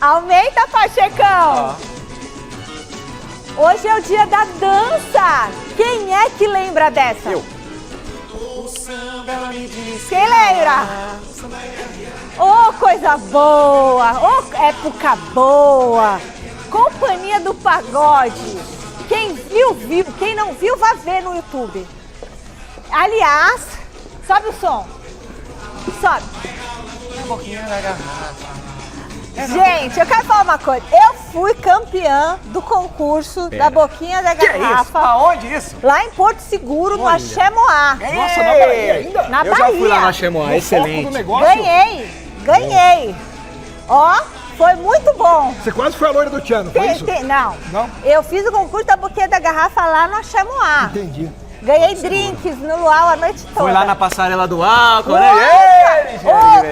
Aumenta, Pachecão! Hoje é o dia da dança! Quem é que lembra dessa? Eu. Quem lembra? Oh, coisa boa! Oh, época boa! Companhia do Pagode. Quem viu, viu. Quem não viu, vai ver no YouTube. Aliás, sobe o som. Sobe. Boquinha da garrafa. Gente, eu quero falar uma coisa. Eu fui campeã do concurso da Boquinha da Garrafa. Que isso? Aonde isso? Lá em Porto Seguro, no Olha. Axé Moá. Nossa, na Bahia ainda? Na Eu Bahia. já fui lá na Chemoa, excelente. Do negócio. Ganhei. Ó, foi muito bom. Você quase foi a loira do Tiano, foi isso? Não. Não? Eu fiz o concurso da Boquinha da Garrafa lá no Axé Moá. Entendi. Ganhei drinks no luau a noite toda. Foi lá na passarela do álcool, Nossa! né?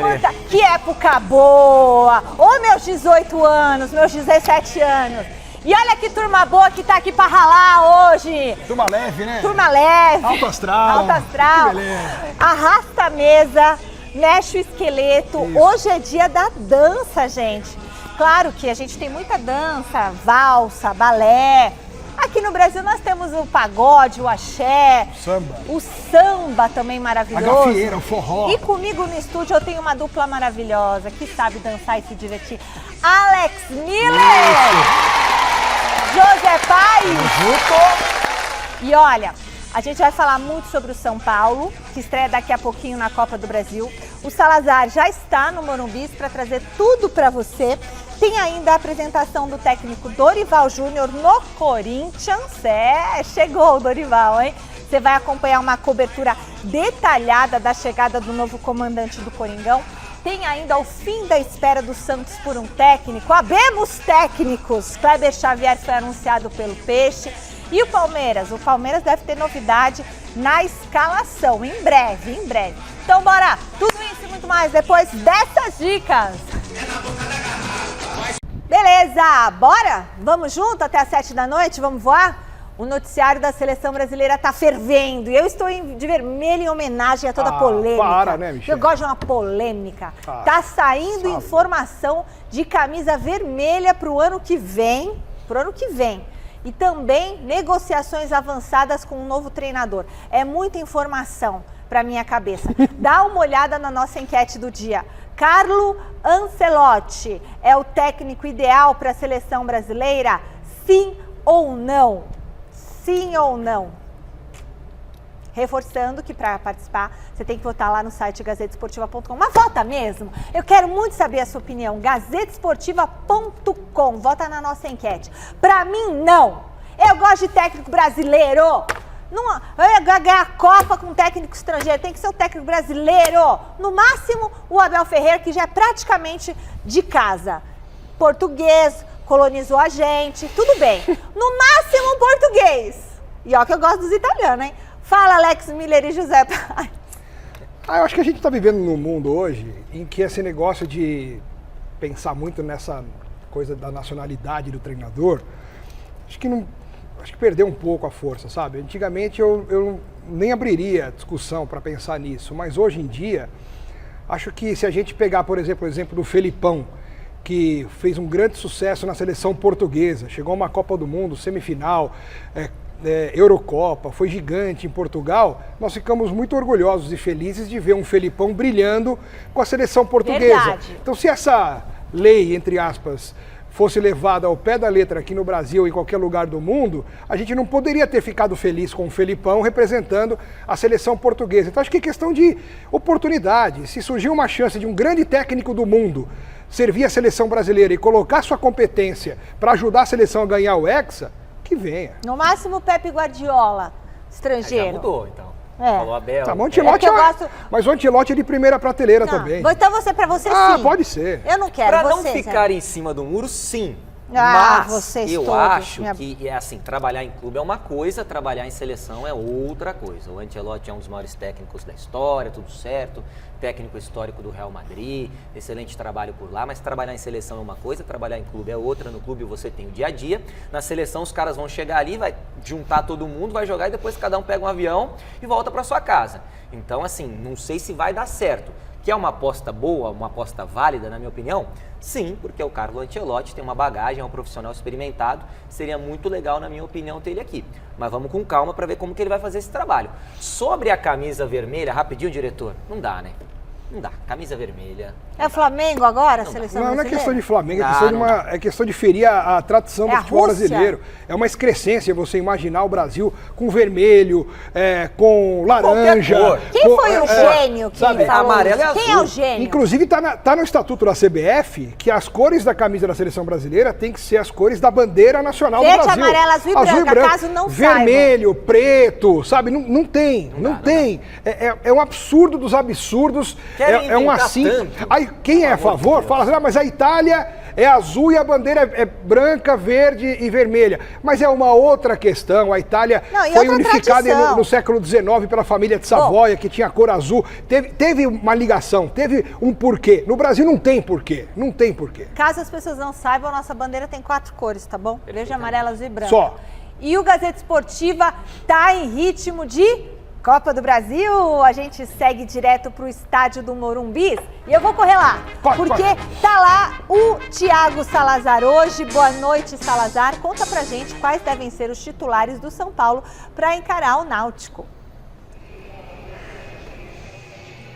Puta, que época boa! Ô, meus 18 anos, meus 17 anos. E olha que turma boa que tá aqui pra ralar hoje. Turma leve, né? Turma leve. Alto astral. Alto astral. Que beleza. Arrasta a mesa, mexe o esqueleto. Isso. Hoje é dia da dança, gente. Claro que a gente tem muita dança, valsa, balé. Aqui no Brasil nós temos o pagode, o axé, Samba. o samba também A maravilhoso. gafieira, o forró. E comigo no estúdio eu tenho uma dupla maravilhosa que sabe dançar e se divertir. Alex Miller! José Paes! E olha, a gente vai falar muito sobre o São Paulo, que estreia daqui a pouquinho na Copa do Brasil. O Salazar já está no Morumbi para trazer tudo para você. Tem ainda a apresentação do técnico Dorival Júnior no Corinthians. Chegou o Dorival, hein? Você vai acompanhar uma cobertura detalhada da chegada do novo comandante do Coringão. Tem ainda o fim da espera do Santos por um técnico. Habemos técnicos! Kleber Xavier foi anunciado pelo Peixe. E o Palmeiras? O Palmeiras deve ter novidade na escalação, em breve. Então bora! Tudo isso e muito mais depois dessas dicas. Beleza, bora? Vamos junto até às 7 da noite? Vamos voar? O noticiário da Seleção Brasileira tá fervendo e eu estou de vermelho em homenagem a toda a polêmica. Para, né, Michele? Eu gosto de uma polêmica. Tá saindo informação de camisa vermelha pro ano que vem. E também negociações avançadas com um novo treinador. É muita informação para minha cabeça. Dá uma olhada na nossa enquete do dia. Carlo Ancelotti é o técnico ideal para a seleção brasileira? Sim ou não? Sim ou não? Reforçando que para participar você tem que votar lá no site gazetesportiva.com. Mas vota mesmo! Eu quero muito saber a sua opinião. gazetesportiva.com. Vota na nossa enquete. Para mim, não! Eu gosto de técnico brasileiro! Não vai ganhar a Copa com um técnico estrangeiro, tem que ser o técnico brasileiro. No máximo, o Abel Ferreira, que já é praticamente de casa. Português, colonizou a gente, tudo bem. No máximo, português. E ó que eu gosto dos italianos, hein? Fala, Alex Miller e José Paes. Eu acho que a gente está vivendo num mundo hoje em que esse negócio de pensar muito nessa coisa da nacionalidade do treinador, acho que perdeu um pouco a força, sabe? Antigamente eu nem abriria discussão para pensar nisso, mas hoje em dia, acho que se a gente pegar, por exemplo, o exemplo do Felipão, que fez um grande sucesso na seleção portuguesa, chegou a uma Copa do Mundo, semifinal, Eurocopa, foi gigante em Portugal, nós ficamos muito orgulhosos e felizes de ver um Felipão brilhando com a seleção portuguesa. Verdade. Então, se essa lei, entre aspas, fosse levada ao pé da letra aqui no Brasil ou em qualquer lugar do mundo, a gente não poderia ter ficado feliz com o Felipão representando a seleção portuguesa. Então acho que é questão de oportunidade. Se surgir uma chance de um grande técnico do mundo servir a seleção brasileira e colocar sua competência para ajudar a seleção a ganhar o Hexa, que venha. No máximo, Pepe Guardiola, estrangeiro. Já mudou, então. Falou Abel. Tá, mas o Ancelotti é de primeira prateleira também. Então pra você sim. Pode ser. Eu não quero. Para não ficar em cima do muro, sim. Mas vocês eu todos, acho que, assim, trabalhar em clube é uma coisa, trabalhar em seleção é outra coisa. O Ancelotti é um dos maiores técnicos da história, tudo certo. Técnico histórico do Real Madrid, excelente trabalho por lá, mas trabalhar em seleção é uma coisa, trabalhar em clube é outra. No clube você tem o dia a dia, na seleção os caras vão chegar ali, vai juntar todo mundo, vai jogar e depois cada um pega um avião e volta para sua casa. Então, assim, não sei se vai dar certo. Que é uma aposta boa, uma aposta válida, na minha opinião? Sim, porque o Carlo Ancelotti tem uma bagagem, é um profissional experimentado, seria muito legal, na minha opinião, ter ele aqui. Mas vamos com calma para ver como que ele vai fazer esse trabalho. Sobre a camisa vermelha, rapidinho, diretor, não dá, né? Não dá, camisa vermelha. É o Flamengo agora, a seleção Não, não é brasileira? questão de Flamengo, Não, é questão de ferir a tradição É do a futebol Rússia. brasileiro. É uma excrescência você imaginar o Brasil com vermelho, com laranja. cor. Quem foi o gênio que sabe, falou amarelo isso? e Quem é azul. o gênio? Inclusive tá no estatuto da CBF que as cores da camisa da seleção brasileira tem que ser as cores da bandeira nacional Verde, do Brasil. amarelo, azul e branco, caso não vermelho, preto, sabe? Não tem. É um absurdo dos absurdos. Querem É um inventar assim. tanto. Aí quem é a favor fala assim, mas a Itália é azul e a bandeira é branca, verde e vermelha. Mas é uma outra questão. A Itália Não, e foi outra unificada tradição. no século XIX pela família de Savoia, que tinha cor azul. Teve uma ligação, teve um porquê. No Brasil não tem porquê. Não tem porquê. Caso as pessoas não saibam, a nossa bandeira tem 4 cores, tá bom? Verde, amarelo, azul e branco. Só. E o Gazeta Esportiva tá em ritmo de Copa do Brasil. A gente segue direto pro estádio do Morumbi e eu vou correr lá, porque tá lá o Thiago Salazar hoje. Boa noite, Salazar. Conta pra gente quais devem ser os titulares do São Paulo para encarar o Náutico.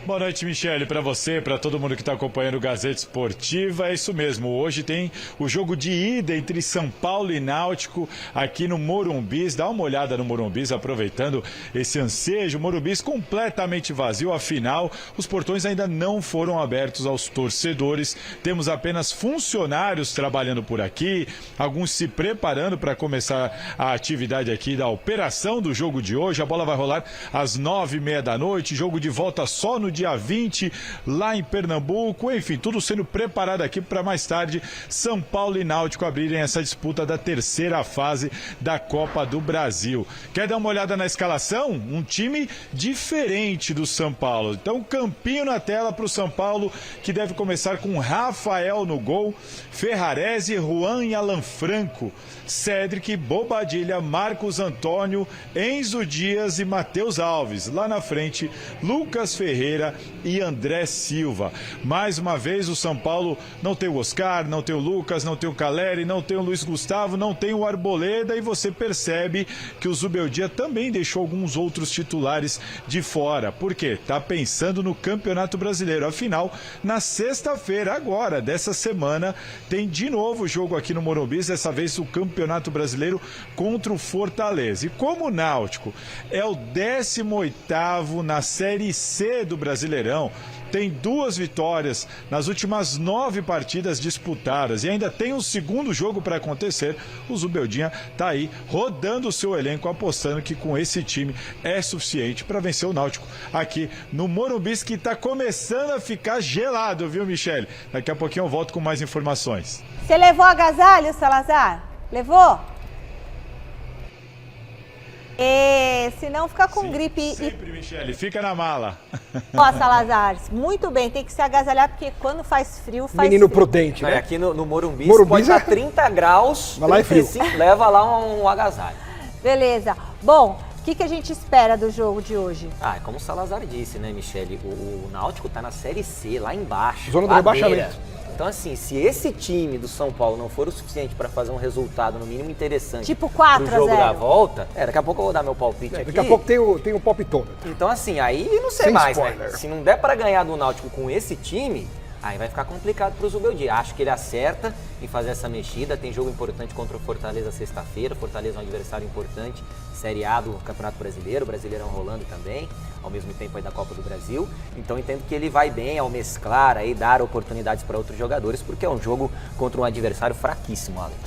Boa noite, Michele, para você, para todo mundo que está acompanhando o Gazeta Esportiva. É isso mesmo, hoje tem o jogo de ida entre São Paulo e Náutico aqui no Morumbis. Dá uma olhada no Morumbis, aproveitando esse ansejo. Morumbis completamente vazio, afinal, os portões ainda não foram abertos aos torcedores. Temos apenas funcionários trabalhando por aqui, alguns se preparando para começar a atividade aqui da operação do jogo de hoje. A bola vai rolar às 9h30 da noite, jogo de volta só no dia 20, lá em Pernambuco. Enfim, tudo sendo preparado aqui para mais tarde São Paulo e Náutico abrirem essa disputa da terceira fase da Copa do Brasil. Quer dar uma olhada na escalação? Um time diferente do São Paulo. Então, campinho na tela para o São Paulo, que deve começar com Rafael no gol, Ferrarese, Juan e Alan Franco, Cédric, Bobadilha, Marcos Antônio, Enzo Dias e Matheus Alves. Lá na frente, Lucas Ferreira e André Silva. Mais uma vez o São Paulo não tem o Oscar, não tem o Lucas, não tem o Caleri, não tem o Luiz Gustavo, não tem o Arboleda, e você percebe que o Zubeldia também deixou alguns outros titulares de fora. Por quê? Tá pensando no Campeonato Brasileiro. Afinal, na sexta-feira agora, dessa semana, tem de novo o jogo aqui no Morumbi, dessa vez o Campeonato Brasileiro contra o Fortaleza. E como o Náutico é o 18º na Série C do Brasileirão, tem 2 vitórias nas últimas 9 partidas disputadas e ainda tem um segundo jogo para acontecer, o Zubeldinha tá aí rodando o seu elenco, apostando que com esse time é suficiente para vencer o Náutico aqui no Morumbi, que tá começando a ficar gelado, viu, Michele? Daqui a pouquinho eu volto com mais informações. Você levou agasalho, Salazar? Levou? Senão fica com gripe. Sempre, Michele, fica na mala. Ó, Salazar, muito bem, tem que se agasalhar, porque quando faz frio, faz Menino frio. prudente, né? Aqui no Morumbi, Morumbi pode é- estar 30 graus, Mas lá é frio. 35, leva lá um agasalho. Beleza. Bom, o que a gente espera do jogo de hoje? É como o Salazar disse, né, Michele? O Náutico tá na Série C, lá embaixo. Zona do ladeira. rebaixamento. Então, assim, se esse time do São Paulo não for o suficiente para fazer um resultado, no mínimo, interessante Tipo 4 pro jogo a 0. da volta, daqui a pouco eu vou dar meu palpite aqui. Daqui a pouco tem o palpitômetro. Então, assim, aí não sei Sem mais, né? spoiler. Se não der para ganhar do Náutico com esse time, aí vai ficar complicado pro Zubeldia. Acho que ele acerta em fazer essa mexida. Tem jogo importante contra o Fortaleza sexta-feira. Fortaleza é um adversário importante, Série A do Campeonato Brasileiro, o Brasileirão rolando também, ao mesmo tempo aí da Copa do Brasil. Então entendo que ele vai bem ao mesclar aí, dar oportunidades para outros jogadores, porque é um jogo contra um adversário fraquíssimo, Alex.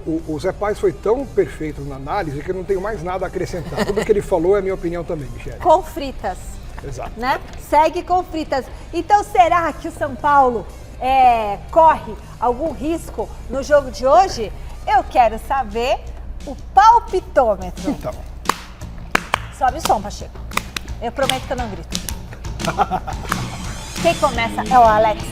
O Zé Paes foi tão perfeito na análise que eu não tenho mais nada a acrescentar. Tudo que ele falou é a minha opinião também, Michele. Com fritas, Exato. né? Segue com fritas. Então, será que o São Paulo corre algum risco no jogo de hoje? Eu quero saber o palpitômetro. Então, Sobe o som, Pacheco. Eu prometo que eu não grito. Quem começa é o Alex.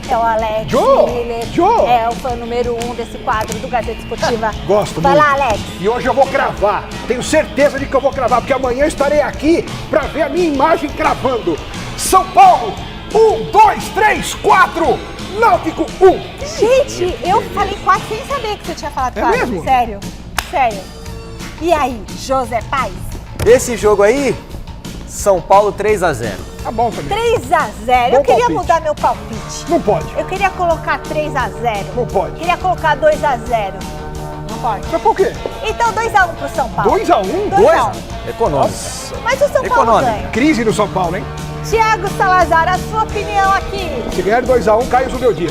Jô! Miller. Jô! É o fã número 1 desse quadro do Gazeta Esportiva. gosto Vai muito. lá, Alex. E hoje eu vou cravar. Tenho certeza de que eu vou cravar, porque amanhã eu estarei aqui para ver a minha imagem cravando. São Paulo, 1, 2, 3, 4. Náutico 1. Gente, eu falei 4 sem saber que você tinha falado 4. mesmo? Sério, sério. E aí, José Paes? Esse jogo aí, São Paulo 3-0. Tá bom também. 3-0. Bom Eu queria palpite. mudar meu palpite. Não pode. Eu queria colocar 3-0. Não pode. Queria colocar 2-0. Não pode. Mas por quê? Então 2-1 pro São Paulo. 2-1? 2-1. Econômica. Mas o São Paulo Econômica. ganha. Crise no São Paulo, hein? Thiago Salazar, a sua opinião aqui. Se ganhar 2-1, cai o Zubeldia.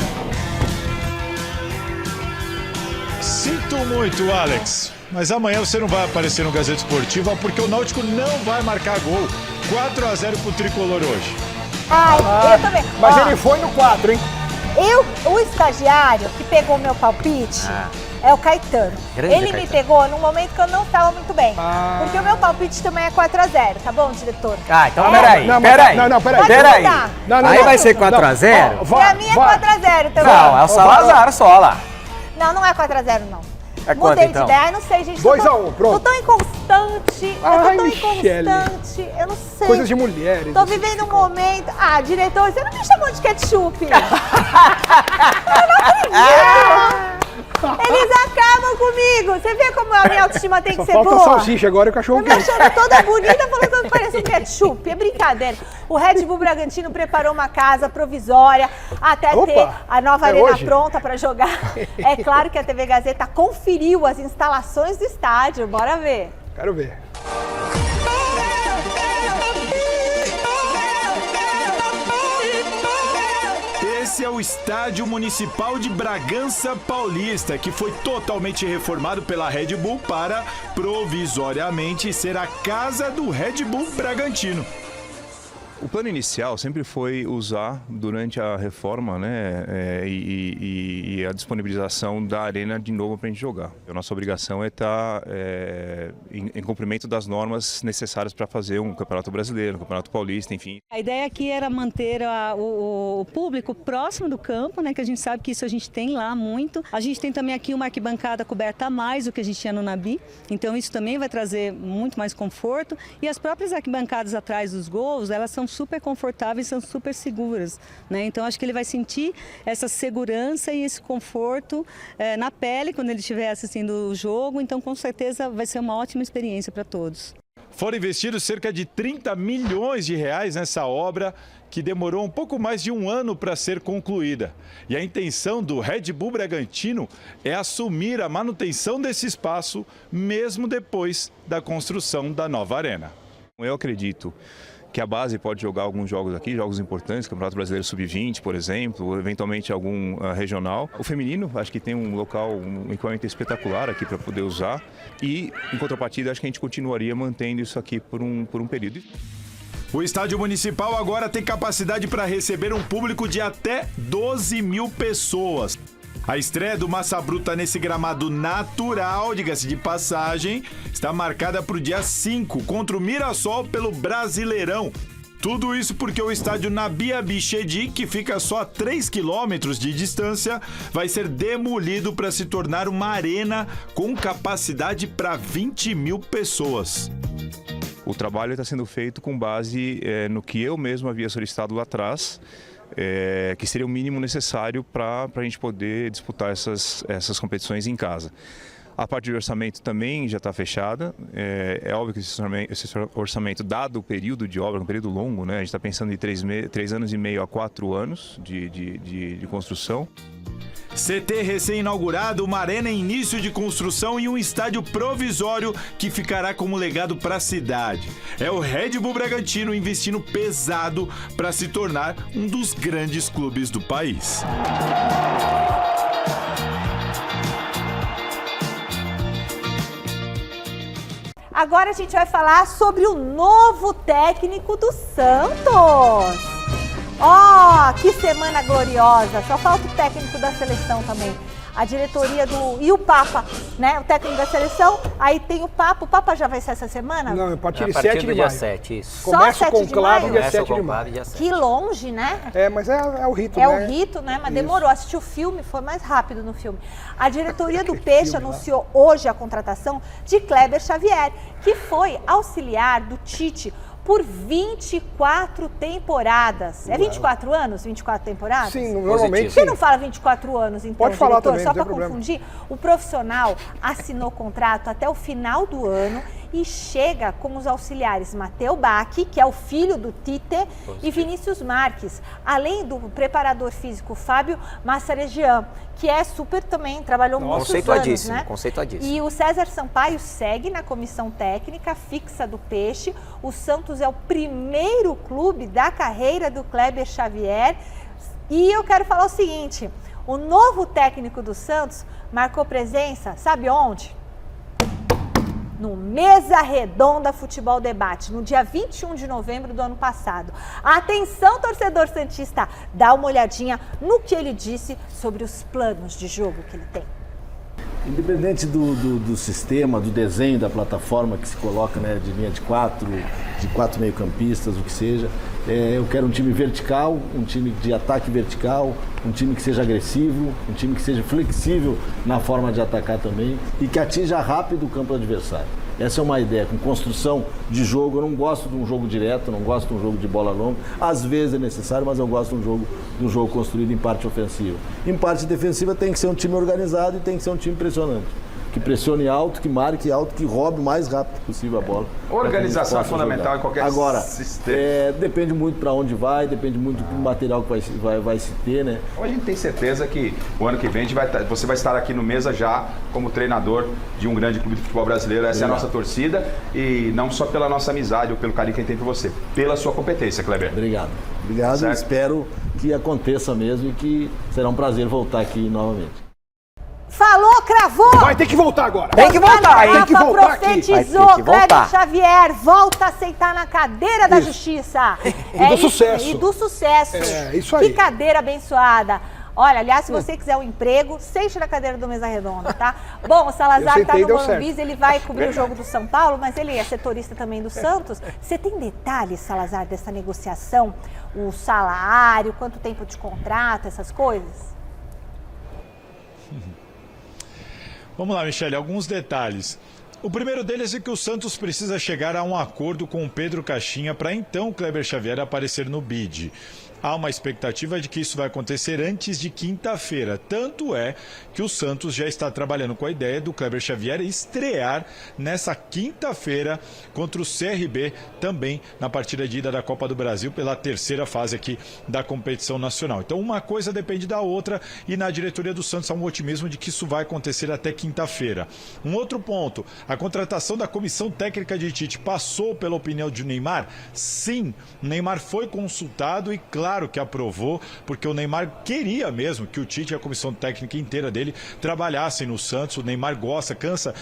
Sinto muito, Alex, mas amanhã você não vai aparecer no Gazeta Esportiva porque o Náutico não vai marcar gol. 4-0 pro Tricolor hoje. Ai, eu também. Mas Ó, ele foi no 4, hein? o estagiário que pegou meu palpite é o Caetano. Grande Ele me Caetano. pegou num momento que eu não estava muito bem. Ah. Porque o meu palpite também é 4-0, tá bom, diretor? Ah, então É. peraí, Não, mas- peraí. não, peraí. Pode Peraí. mudar. Não, Aí não. vai ser Não, 4-0? ó, Pra mim é 4-0 também. Não, é o Salazar só, lá. Não, não é 4-0, não. É quanto, Mudei então? de ideia, não sei, gente. 2-1, pronto. Tô tão inconstante. Ai, eu tô tão Michele. inconstante. Eu não sei. Coisas de mulheres. Tô vivendo um momento. Ah, diretor, você não me chamou de ketchup. Eles acabam comigo. Você vê como a minha autoestima tem Só que ser falta boa? salsicha agora e o cachorro Tá me quente. achando toda bonita, falando que eu pareço um ketchup. É brincadeira. O Red Bull Bragantino preparou uma casa provisória até Opa, ter a nova é arena hoje? pronta para jogar. É claro que a TV Gazeta conferiu as instalações do estádio. Bora ver. Quero ver. Esse é o Estádio Municipal de Bragança Paulista, que foi totalmente reformado pela Red Bull para, provisoriamente, ser a casa do Red Bull Bragantino. O plano inicial sempre foi usar durante a reforma, né, e a disponibilização da arena de novo para a gente jogar. A nossa obrigação é estar em cumprimento das normas necessárias para fazer um campeonato brasileiro, um campeonato paulista, enfim. A ideia aqui era manter o público próximo do campo, né, que a gente sabe que isso a gente tem lá muito. A gente tem também aqui uma arquibancada coberta a mais do que a gente tinha no Nabi, então isso também vai trazer muito mais conforto. E as próprias arquibancadas atrás dos gols, elas são super confortáveis, são super seguras, né? Então acho que ele vai sentir essa segurança e esse conforto na pele quando ele estiver assistindo o jogo, então com certeza vai ser uma ótima experiência para todos. Foram investidos cerca de 30 milhões de reais nessa obra, que demorou um pouco mais de um ano para ser concluída. E a intenção do Red Bull Bragantino é assumir a manutenção desse espaço, mesmo depois da construção da nova arena. Eu acredito que a base pode jogar alguns jogos aqui, jogos importantes, Campeonato Brasileiro Sub-20, por exemplo, ou eventualmente algum regional. O feminino, acho que tem um local, um equipamento espetacular aqui para poder usar. E, em contrapartida, acho que a gente continuaria mantendo isso aqui por um período. O estádio municipal agora tem capacidade para receber um público de até 12 mil pessoas. A estreia do Massa Bruta nesse gramado natural, diga-se de passagem, está marcada para o dia 5 contra o Mirassol pelo Brasileirão. Tudo isso porque o estádio Nabi Abichedi, que fica só a 3 quilômetros de distância, vai ser demolido para se tornar uma arena com capacidade para 20 mil pessoas. O trabalho está sendo feito com base no que eu mesmo havia solicitado lá atrás, que seria o mínimo necessário para a gente poder disputar essas competições em casa. A parte de orçamento também já está fechada. É óbvio que esse orçamento, dado o período de obra, um período longo, né? A gente está pensando em 3 anos e meio a 4 anos de construção. CT recém-inaugurado, uma arena em início de construção e um estádio provisório que ficará como legado para a cidade. É o Red Bull Bragantino investindo pesado para se tornar um dos grandes clubes do país. Agora a gente vai falar sobre o novo técnico do Santos. Ó, que semana gloriosa. Só falta o técnico da seleção também. A diretoria e o Papa, né? O técnico da seleção, aí tem o Papa. O Papa já vai ser essa semana? Não, a partir A de partir 7 do de dia maio. 7, isso. Só Começa 7 o de conclave maio? dia Começa 7 o de conclave maio. dia 7. Que longe, né? Mas é o rito, É né? o rito, né? Mas Isso. demorou. Assistir o filme foi mais rápido no filme. A diretoria do Peixe anunciou hoje a contratação de Kleber Xavier, que foi auxiliar do Tite. por 24 temporadas. É 24 anos? 24 temporadas? Sim, normalmente Por que sim. não fala 24 anos, então, Pode falar diretor? também, Só não tem para problema. confundir, o profissional assinou contrato até o final do ano e chega com os auxiliares Matteo Bacchi, que é o filho do Tite, e Vinícius Marques, além do preparador físico Fábio Massaregian, que é super também, trabalhou muitos anos, Conceituadíssimo, né? conceituadíssimo. E o César Sampaio segue na comissão técnica fixa do Peixe. O Santos é o primeiro clube da carreira do Kleber Xavier. E eu quero falar o seguinte, o novo técnico do Santos marcou presença, sabe onde? No Mesa Redonda Futebol Debate, no dia 21 de novembro do ano passado. Atenção, torcedor santista, dá uma olhadinha no que ele disse sobre os planos de jogo que ele tem. Independente do sistema, do desenho da plataforma que se coloca, né, de linha de quatro meio-campistas, o que seja, eu quero um time vertical, um time de ataque vertical, um time que seja agressivo, um time que seja flexível na forma de atacar também e que atinja rápido o campo adversário. Essa é uma ideia, com construção de jogo. Eu não gosto de um jogo direto, não gosto de um jogo de bola longa. Às vezes é necessário, mas eu gosto de um jogo construído em parte ofensiva. Em parte defensiva tem que ser um time organizado e tem que ser um time impressionante. Que pressione alto, que marque alto, que roube o mais rápido possível a bola. Organização é fundamental jogar. em qualquer Agora, sistema. Depende muito para onde vai, depende muito do material que vai se ter, né? Então a gente tem certeza que o ano que vem você vai estar aqui no Mesa já como treinador de um grande clube de futebol brasileiro. Essa é a nossa torcida e não só pela nossa amizade ou pelo carinho que a gente tem por você, pela sua competência, Kleber. Obrigado. Obrigado, Certo. Espero que aconteça mesmo e que será um prazer voltar aqui novamente. Falou, cravou! Vai ter que voltar agora. Tem que voltar, hein? Tem que voltar aqui. Profetizou, Vai ter que voltar. Kleber Xavier, volta a sentar na cadeira da justiça. E do sucesso. E do sucesso. É, isso aí. Que cadeira abençoada. Olha, aliás, se você quiser um emprego, sente na cadeira do Mesa Redonda, tá? Bom, o Salazar Eu tá sentei, no deu Morumbi, ele vai cobrir o jogo do São Paulo, mas ele é setorista também do Santos. Você tem detalhes, Salazar, dessa negociação? O salário, quanto tempo de contrato, essas coisas? Vamos lá, Michele, alguns detalhes. O primeiro deles é que o Santos precisa chegar a um acordo com o Pedro Caixinha para então o Kleber Xavier aparecer no bid. Há uma expectativa de que isso vai acontecer antes de quinta-feira. Tanto é que o Santos já está trabalhando com a ideia do Kleber Xavier estrear nessa quinta-feira contra o CRB, também na partida de ida da Copa do Brasil, pela terceira fase aqui da competição nacional. Então uma coisa depende da outra e na diretoria do Santos há um otimismo de que isso vai acontecer até quinta-feira. Um outro ponto, a contratação da comissão técnica de Tite passou pela opinião de Neymar? Sim, o Neymar foi consultado e claro que aprovou, porque o Neymar queria mesmo que o Tite e a comissão técnica inteira dele trabalhassem no Santos. O Neymar cansa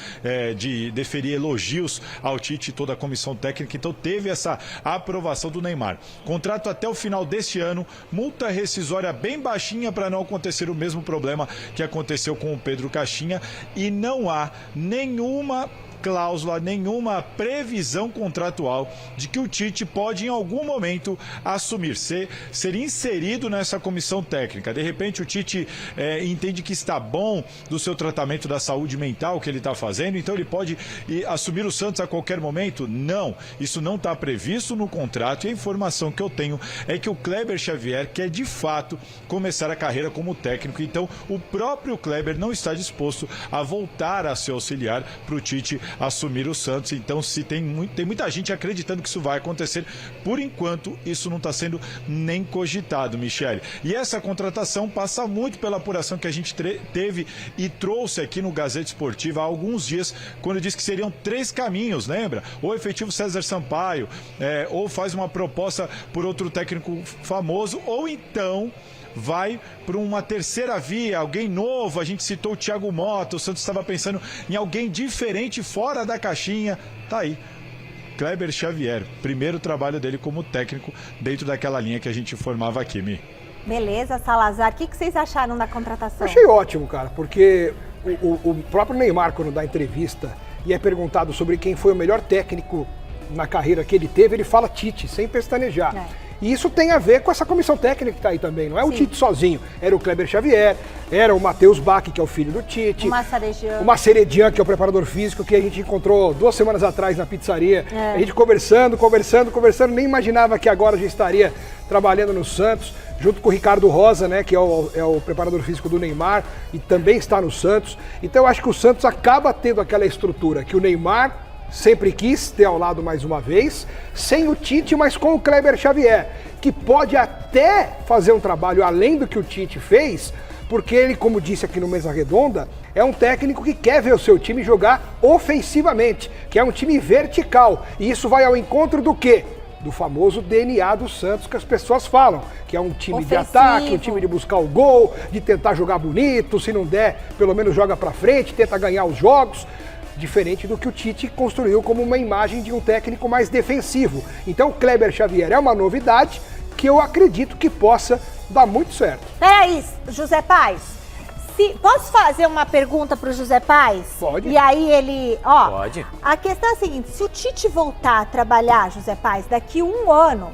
de deferir elogios ao Tite e toda a comissão técnica, então teve essa aprovação do Neymar. Contrato até o final deste ano, multa rescisória bem baixinha para não acontecer o mesmo problema que aconteceu com o Pedro Caixinha e não há nenhuma cláusula, nenhuma previsão contratual de que o Tite pode em algum momento assumir, ser inserido nessa comissão técnica. De repente o Tite entende que está bom do seu tratamento da saúde mental que ele está fazendo, então ele pode assumir o Santos a qualquer momento? Não, isso não está previsto no contrato e a informação que eu tenho é que o Kleber Xavier quer de fato começar a carreira como técnico, então o próprio Kleber não está disposto a voltar a ser auxiliar para o Tite assumir o Santos. Então se tem muita gente acreditando que isso vai acontecer. Por enquanto isso não está sendo nem cogitado, Michele. E essa contratação passa muito pela apuração que a gente teve e trouxe aqui no Gazeta Esportiva há alguns dias, quando disse que seriam 3 caminhos, lembra? Ou efetivo César Sampaio, ou faz uma proposta por outro técnico famoso, ou então vai para uma terceira via, alguém novo. A gente citou o Thiago Mota, o Santos estava pensando em alguém diferente, fora da caixinha. Tá aí, Kleber Xavier, primeiro trabalho dele como técnico dentro daquela linha que a gente formava aqui, Mi. Beleza, Salazar, o que vocês acharam da contratação? Achei ótimo, cara, porque o próprio Neymar, quando dá entrevista e é perguntado sobre quem foi o melhor técnico na carreira que ele teve, ele fala Tite, sem pestanejar. E isso tem a ver com essa comissão técnica que está aí também. Não é o Tite sozinho. Era o Kleber Xavier, era o Matheus Bach, que é o filho do Tite. O Masseredian, que é o preparador físico, que a gente encontrou 2 semanas atrás na pizzaria. A gente conversando, nem imaginava que agora a gente estaria trabalhando no Santos, junto com o Ricardo Rosa, né, que é o preparador físico do Neymar, e também está no Santos. Então eu acho que o Santos acaba tendo aquela estrutura que o Neymar sempre quis ter ao lado mais uma vez, sem o Tite, mas com o Kleber Xavier, que pode até fazer um trabalho além do que o Tite fez, porque ele, como disse aqui no Mesa Redonda, é um técnico que quer ver o seu time jogar ofensivamente, que é um time vertical. E isso vai ao encontro do quê? Do famoso DNA do Santos que as pessoas falam, que é um time de ataque, um time de buscar o gol, de tentar jogar bonito, se não der, pelo menos joga pra frente, tenta ganhar os jogos. Diferente do que o Tite construiu como uma imagem de um técnico mais defensivo. Então o Kleber Xavier é uma novidade que eu acredito que possa dar muito certo. Peraí, José Paes, posso fazer uma pergunta pro José Paes? Pode. E aí ele, Pode. A questão é a seguinte, se o Tite voltar a trabalhar, José Paes, daqui 1 ano,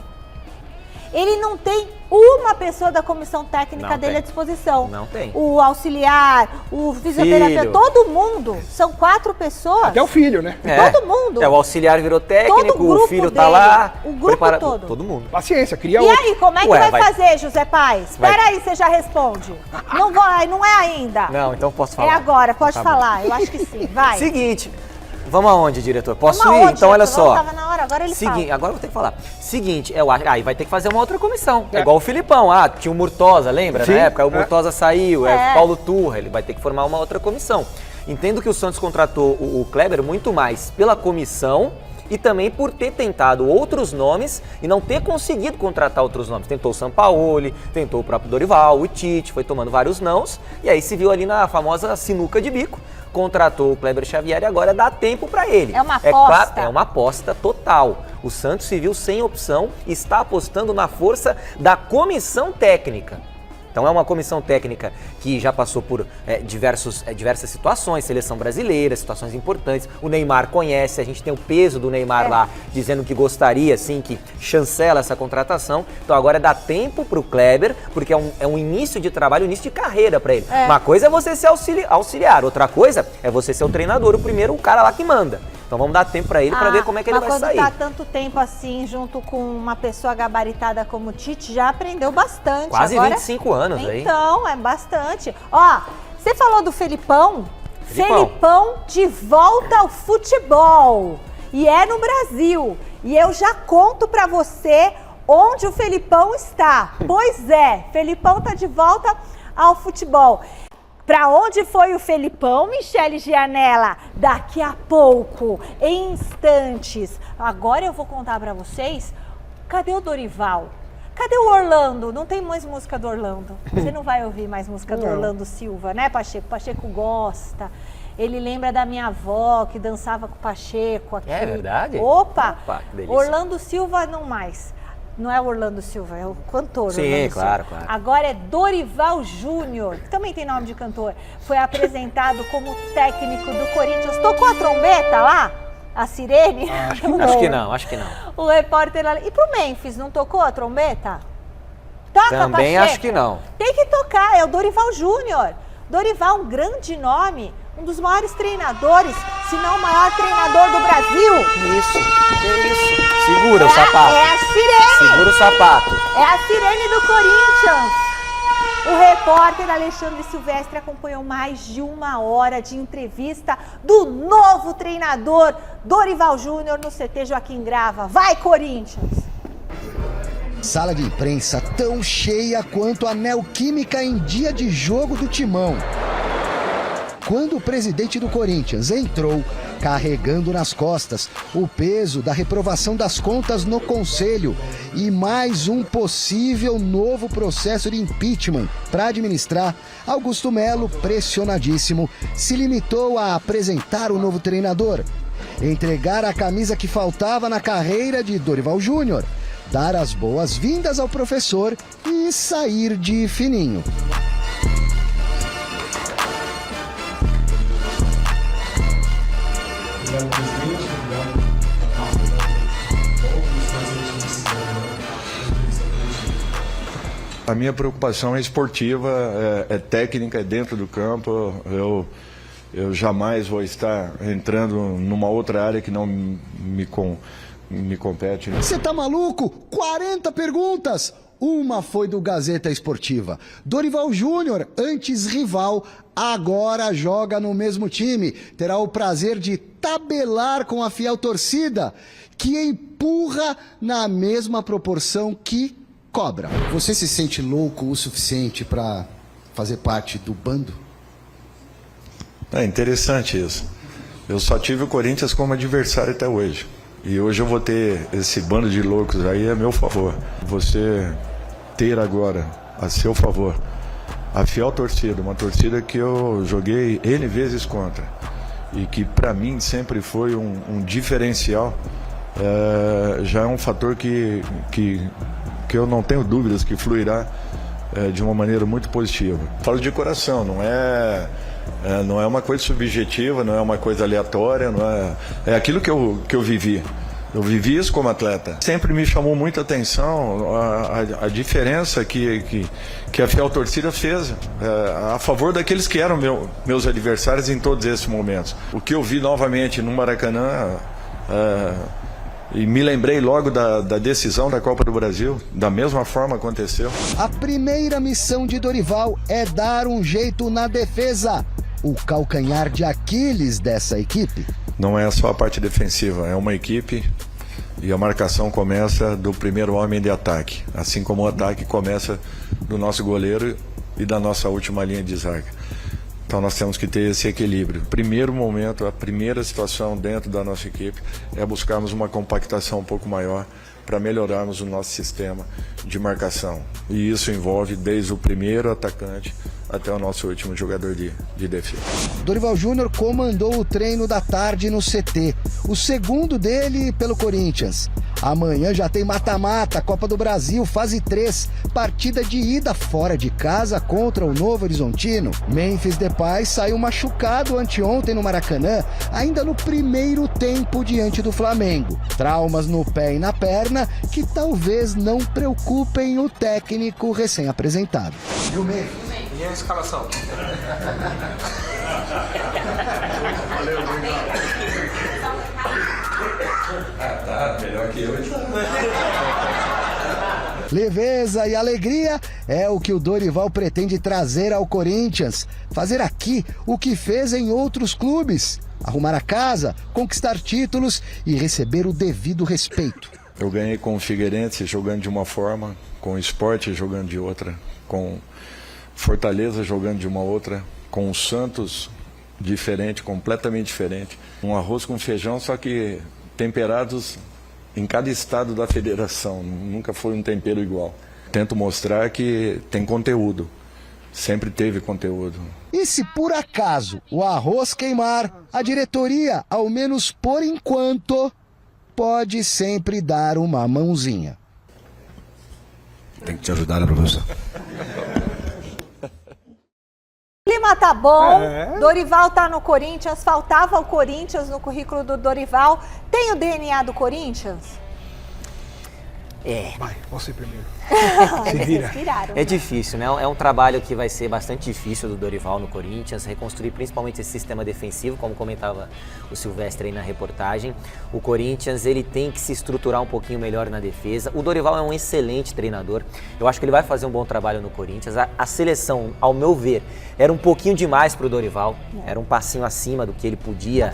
ele não tem uma pessoa da comissão técnica dele à disposição. Não tem. O auxiliar, o fisioterapeuta, Filho. todo mundo. São 4 pessoas. Até o filho, né? Todo mundo. O auxiliar virou técnico, Todo o grupo o filho tá dele. lá. O grupo todo. Todo mundo. Paciência, cria E outro. aí, como é que Ué, vai fazer, José Paes? Vai. Espera aí, você já responde. Não vai, não é ainda. Não, então posso falar. É agora, pode Tá bom. falar. Eu acho que sim, vai. Seguinte, vamos aonde, diretor? Posso Vamos ir? aonde, Então olha diretor? só. Tava na hora, agora ele fala. Agora eu vou ter que falar. Seguinte, eu acho, aí vai ter que fazer uma outra comissão. É igual o Filipão. Tinha o Murtosa, lembra? Sim, Na época, aí o Murtosa saiu, É. Paulo Turra, ele vai ter que formar uma outra comissão. Entendo que o Santos contratou o Kleber muito mais pela comissão e também por ter tentado outros nomes e não ter conseguido contratar outros nomes. Tentou o Sampaoli, tentou o próprio Dorival, o Tite, foi tomando vários nãos e aí se viu ali na famosa sinuca de bico, contratou o Kleber Xavier e agora dá tempo para ele. É uma Claro, aposta. é uma aposta total. O Santos se viu sem opção e está apostando na força da comissão técnica. Então é uma comissão técnica que já passou por diversas situações, seleção brasileira, situações importantes. O Neymar conhece, a gente tem o peso do Neymar lá, dizendo que gostaria, assim, que chancela essa contratação. Então agora dá tempo para o Kleber, porque é um início de trabalho, um início de carreira para ele. Uma coisa é você ser auxiliar, outra coisa é você ser o treinador, o primeiro, o cara lá que manda. Então vamos dar tempo para ele para ver como é que ele vai sair. Mas quando tá tanto tempo assim, junto com uma pessoa gabaritada como o Tite, já aprendeu bastante. Quase Agora, 25 anos aí. Então, é bastante. Ó, você falou do Felipão. Felipão de volta ao futebol. E é no Brasil. E eu já conto pra você onde o Felipão está. Pois é, Felipão tá de volta ao futebol. Para onde foi o Felipão, Michele Gianella? Daqui a pouco, em instantes. Agora eu vou contar para vocês, cadê o Dorival? Cadê o Orlando? Não tem mais música do Orlando. Você não vai ouvir mais música do Orlando Silva, né, Pacheco? Pacheco gosta. Ele lembra da minha avó, que dançava com o Pacheco aqui. É verdade? Opa! Que delícia. Orlando Silva não mais. Não é o Orlando Silva, é o cantor. Sim, Orlando claro, Silva. claro. Agora é Dorival Júnior, que também tem nome de cantor. Foi apresentado como técnico do Corinthians. Tocou a trombeta lá? A sirene? Acho que não. O repórter lá. E pro Memphis, não tocou a trombeta? Toca, Também Pacheco. acho que não. Tem que tocar, é o Dorival Júnior. Dorival, um grande nome, um dos maiores treinadores, se não o maior treinador do Brasil. Isso. Segura o sapato. É a sirene. Segura o sapato. É a sirene do Corinthians. O repórter Alexandre Silvestre acompanhou mais de 1 hora de entrevista do novo treinador Dorival Júnior no CT Joaquim Grava. Vai, Corinthians! Sala de imprensa tão cheia quanto a Neoquímica em dia de jogo do Timão. Quando o presidente do Corinthians entrou, carregando nas costas o peso da reprovação das contas no Conselho e mais um possível novo processo de impeachment para administrar, Augusto Melo, pressionadíssimo, se limitou a apresentar o novo treinador, entregar a camisa que faltava na carreira de Dorival Júnior, dar as boas-vindas ao professor e sair de fininho. A minha preocupação é esportiva, é técnica, é dentro do campo. Eu jamais vou estar entrando numa outra área que não me compete. Você tá maluco? 40 perguntas! Uma foi do Gazeta Esportiva. Dorival Júnior, antes rival, agora joga no mesmo time. Terá o prazer de tabelar com a fiel torcida, que empurra na mesma proporção que cobra. Você se sente louco o suficiente para fazer parte do bando? É interessante isso. Eu só tive o Corinthians como adversário até hoje. E hoje eu vou ter esse bando de loucos aí a meu favor. Você ter agora a seu favor a fiel torcida, uma torcida que eu joguei N vezes contra e que para mim sempre foi um diferencial, já é um fator que eu não tenho dúvidas que fluirá de uma maneira muito positiva. Falo de coração, não é uma coisa subjetiva, não é uma coisa aleatória, é aquilo que eu vivi. Eu vivi isso como atleta. Sempre me chamou muita atenção a diferença que a fiel torcida fez a favor daqueles que eram meus adversários em todos esses momentos. O que eu vi novamente no Maracanã, e me lembrei logo da decisão da Copa do Brasil, da mesma forma aconteceu. A primeira missão de Dorival é dar um jeito na defesa, o calcanhar de Aquiles dessa equipe. Não é só a parte defensiva, é uma equipe e a marcação começa do primeiro homem de ataque, assim como o ataque começa do nosso goleiro e da nossa última linha de zaga. Então nós temos que ter esse equilíbrio. Primeiro momento, a primeira situação dentro da nossa equipe é buscarmos uma compactação um pouco maior para melhorarmos o nosso sistema de marcação. E isso envolve desde o primeiro atacante até o nosso último jogador de defesa. Dorival Júnior comandou o treino da tarde no CT, o segundo dele pelo Corinthians. Amanhã já tem mata-mata, Copa do Brasil, fase 3, partida de ida fora de casa contra o Novo Horizontino. Memphis Depay saiu machucado anteontem no Maracanã, ainda no primeiro tempo diante do Flamengo. Traumas no pé e na perna que talvez não preocupem o técnico recém-apresentado. E o Memphis? E a escalação? Valeu, tá, melhor que eu. Leveza e alegria é o que o Dorival pretende trazer ao Corinthians. Fazer aqui o que fez em outros clubes. Arrumar a casa, conquistar títulos e receber o devido respeito. Eu ganhei com o Figueirense jogando de uma forma, com o Sport jogando de outra, com Fortaleza jogando de uma outra, com o Santos diferente, completamente diferente. Um arroz com feijão, só que temperados em cada estado da federação. Nunca foi um tempero igual. Tento mostrar que tem conteúdo. Sempre teve conteúdo. E se por acaso o arroz queimar, a diretoria, ao menos por enquanto, pode sempre dar uma mãozinha. Tem que te ajudar, né, professor? O clima tá bom, Dorival tá no Corinthians, faltava o Corinthians no currículo do Dorival. Tem o DNA do Corinthians? Vai, você primeiro. Se vira. É difícil, né? É um trabalho que vai ser bastante difícil do Dorival no Corinthians, reconstruir principalmente esse sistema defensivo, como comentava o Silvestre aí na reportagem. O Corinthians, ele tem que se estruturar um pouquinho melhor na defesa. O Dorival é um excelente treinador. Eu acho que ele vai fazer um bom trabalho no Corinthians. A seleção, ao meu ver, era um pouquinho demais pro Dorival. Era um passinho acima do que ele podia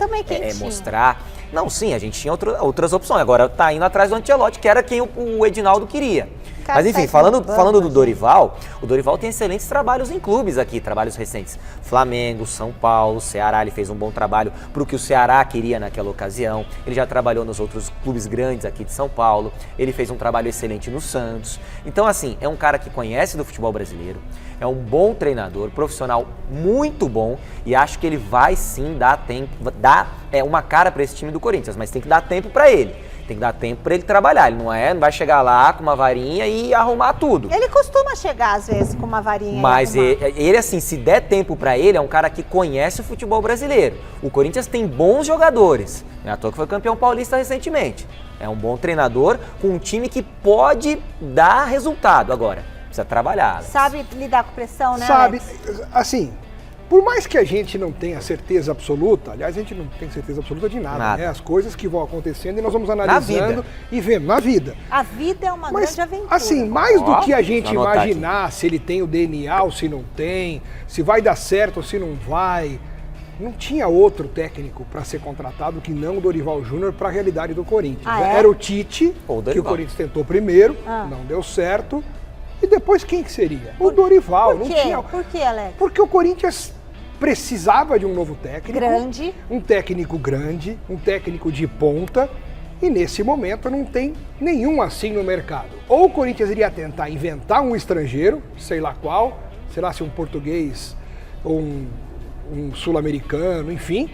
mostrar. Não, sim, a gente tinha outras opções. Agora tá indo atrás do Ancelotti, que era quem o Edinaldo queria. Mas enfim, falando do Dorival, o Dorival tem excelentes trabalhos em clubes aqui, trabalhos recentes. Flamengo, São Paulo, Ceará, ele fez um bom trabalho para o que o Ceará queria naquela ocasião. Ele já trabalhou nos outros clubes grandes aqui de São Paulo, ele fez um trabalho excelente no Santos. Então assim, é um cara que conhece do futebol brasileiro, é um bom treinador, profissional muito bom e acho que ele vai sim dar uma cara para esse time do Corinthians, mas tem que dar tempo para ele. Tem que dar tempo para ele trabalhar, ele não vai chegar lá com uma varinha e arrumar tudo. Ele costuma chegar às vezes com uma varinha. Mas ele assim, se der tempo para ele, é um cara que conhece o futebol brasileiro. O Corinthians tem bons jogadores, não é à toa que foi campeão paulista recentemente. É um bom treinador com um time que pode dar resultado. Agora, Precisa trabalhar, Alex. Sabe lidar com pressão, né, Sabe, Alex? assim, por mais que a gente não tenha certeza absoluta, aliás, a gente não tem certeza absoluta de nada. Né? As coisas que vão acontecendo e nós vamos analisando e vendo na vida. A vida é uma grande aventura. Assim, mais do que a gente imaginar se ele tem o DNA ou se não tem, se vai dar certo ou se não vai, não tinha outro técnico para ser contratado que não o Dorival Júnior para a realidade do Corinthians. Era o Tite, que o Corinthians tentou primeiro, não deu certo. E depois quem que seria? O Dorival. Por quê? Não tinha. Por quê, Alex? Porque o Corinthians precisava de um novo técnico. Grande. Um técnico grande, um técnico de ponta. E nesse momento não tem nenhum assim no mercado. Ou o Corinthians iria tentar inventar um estrangeiro, sei lá qual, sei lá se um português ou um sul-americano, enfim.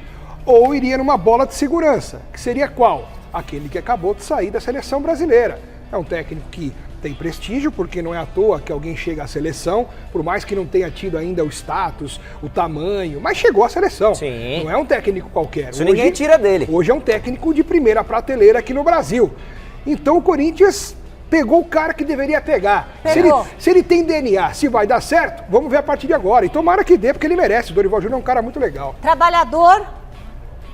Ou iria numa bola de segurança, que seria qual? Aquele que acabou de sair da seleção brasileira. É um técnico que tem prestígio, porque não é à toa que alguém chega à seleção, por mais que não tenha tido ainda o status, o tamanho, mas chegou à seleção. Sim. Não é um técnico qualquer. Isso ninguém tira dele. Hoje é um técnico de primeira prateleira aqui no Brasil. Então o Corinthians pegou o cara que deveria pegar. Se ele tem DNA, se vai dar certo, vamos ver a partir de agora. E tomara que dê, porque ele merece. O Dorival Júnior é um cara muito legal. Trabalhador,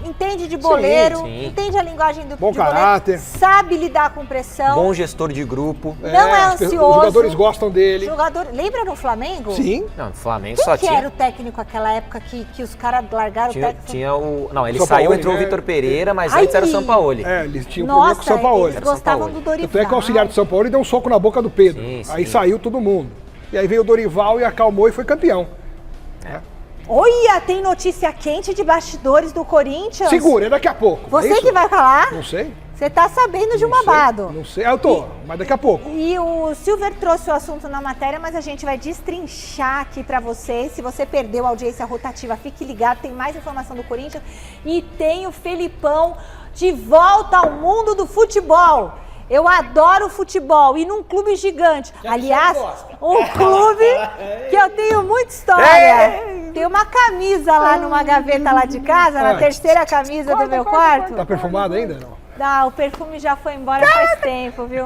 entende de boleiro, sim. entende a linguagem do bom de boleiro, caráter, sabe lidar com pressão. Bom gestor de grupo. Não é ansioso. Os jogadores gostam dele. Lembra no Flamengo? Sim. Não, no Flamengo Quem só que tinha... era o técnico naquela época que os caras largaram o técnico? Tinha o... Não, ele Sampaoli, saiu, entrou o né? Vitor Pereira, mas antes era o Sampaoli. Eles tinham um problema com o Sampaoli. Eles gostavam do Dorival. Tanto é que o auxiliar do Sampaoli deu um soco na boca do Pedro. Sim. Aí saiu todo mundo. E aí veio o Dorival e acalmou e foi campeão. Olha, tem notícia quente de bastidores do Corinthians. Segura, é daqui a pouco. Você que vai falar? Não sei. Você tá sabendo de um babado. Não sei, eu tô, mas daqui a pouco. E o Silver trouxe o assunto na matéria, mas a gente vai destrinchar aqui pra você. Se você perdeu a audiência rotativa, fique ligado, tem mais informação do Corinthians. E tem o Felipão de volta ao mundo do futebol. Eu adoro futebol e num clube gigante. Aliás, um clube que eu tenho muita história. Tem uma camisa lá numa gaveta lá de casa, na terceira camisa do meu quarto. Tá perfumado ainda, não? Não, o perfume já foi embora faz tempo, viu?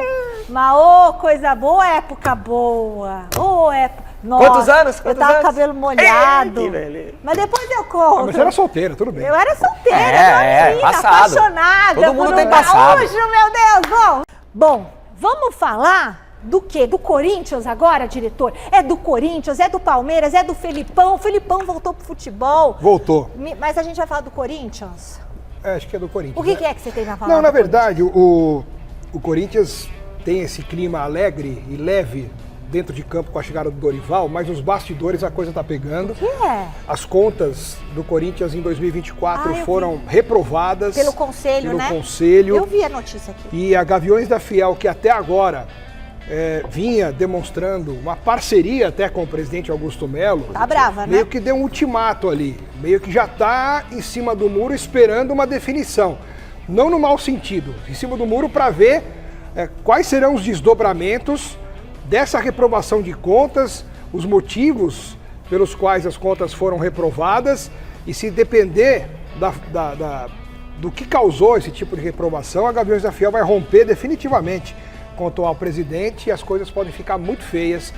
Mas, ô, coisa boa, época boa. Ô, época... Nossa, Quantos anos? Eu tava com o cabelo molhado. Velho. Mas depois eu conto. Mas você era solteira, tudo bem. Eu era solteira, novinha, passado. apaixonada. Todo mundo por tem um passado. gaúcho, meu Deus. Bom, vamos falar do quê? Do Corinthians agora, diretor? É do Corinthians, é do Palmeiras, é do Felipão. O Felipão voltou pro futebol. Voltou. Mas a gente vai falar do Corinthians? Acho que é do Corinthians. O que é que você tem pra falar? Não, na verdade, o Corinthians tem esse clima alegre e leve dentro de campo com a chegada do Dorival, mas nos bastidores a coisa tá pegando. O que é? As contas do Corinthians em 2024 foram reprovadas. Pelo Conselho, né? Pelo Conselho. Eu vi a notícia aqui. E a Gaviões da Fiel, que até agora vinha demonstrando uma parceria até com o presidente Augusto Melo. Tá brava, né? Meio que deu um ultimato ali. Meio que já tá em cima do muro esperando uma definição. Não no mau sentido. Em cima do muro para ver quais serão os desdobramentos dessa reprovação de contas, os motivos pelos quais as contas foram reprovadas, e se depender do que causou esse tipo de reprovação, a Gaviões da Fiel vai romper definitivamente com o atual presidente e as coisas podem ficar muito feias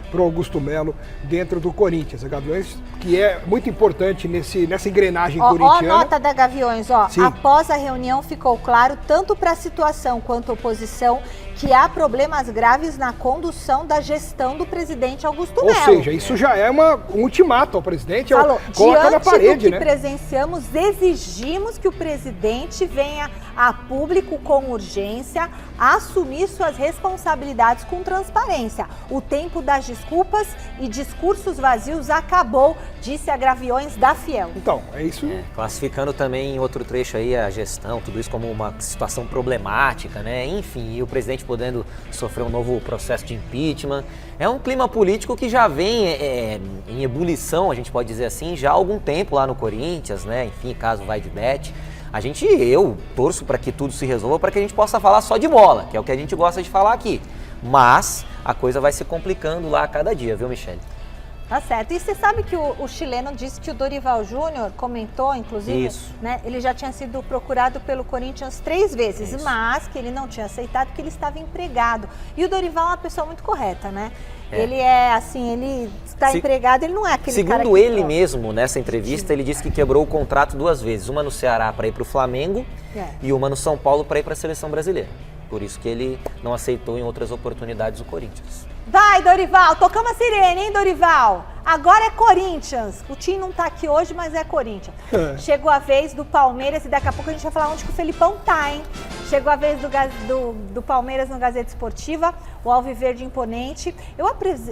para o Augusto Melo dentro do Corinthians. A Gaviões, que é muito importante nessa engrenagem corintiana. Ó a nota da Gaviões, ó. Sim. Após a reunião ficou claro, tanto para a situação quanto a oposição, que há problemas graves na condução da gestão do presidente Augusto Melo. Ou seja, isso já é um ultimato ao presidente, Falou, coloca na parede, diante do que né? presenciamos, exigimos que o presidente venha a público com urgência assumir suas responsabilidades com transparência. O tempo das desculpas e discursos vazios acabou, disse a Gaviões da Fiel. Então, é isso. Classificando também em outro trecho aí a gestão, tudo isso como uma situação problemática, né? Enfim, e o presidente podendo sofrer um novo processo de impeachment. É um clima político que já vem em ebulição, a gente pode dizer assim, já há algum tempo lá no Corinthians, né? Enfim, caso vai de bet. Eu torço para que tudo se resolva, para que a gente possa falar só de bola, que é o que a gente gosta de falar aqui. Mas a coisa vai se complicando lá a cada dia, viu, Michele? Tá certo. E você sabe que o chileno disse que o Dorival Júnior comentou, inclusive, Isso. né? Ele já tinha sido procurado pelo Corinthians 3 vezes, Isso. mas que ele não tinha aceitado porque ele estava empregado. E o Dorival é uma pessoa muito correta, né? É. Ele é assim, ele está empregado, ele não é aquele cara Segundo que ele mesmo, nessa entrevista, ele disse que quebrou o contrato 2 vezes. Uma no Ceará para ir para o Flamengo e uma no São Paulo para ir para a seleção brasileira. Por isso que ele não aceitou em outras oportunidades o Corinthians. Vai, Dorival, tocamos a sirene, hein, Dorival? Agora é Corinthians. O time não tá aqui hoje, mas é Corinthians. Chegou a vez do Palmeiras e daqui a pouco a gente vai falar onde que o Felipão tá, hein? Chegou a vez do Palmeiras no Gazeta Esportiva, o Alviverde imponente. Eu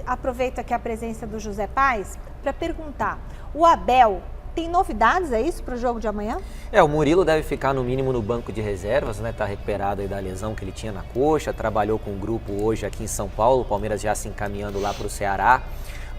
aproveito aqui a presença do José Paes para perguntar, o Abel tem novidades, é isso, para o jogo de amanhã? O Murilo deve ficar no mínimo no banco de reservas, né? Tá recuperado aí da lesão que ele tinha na coxa, trabalhou com o grupo hoje aqui em São Paulo, o Palmeiras já se encaminhando lá para o Ceará,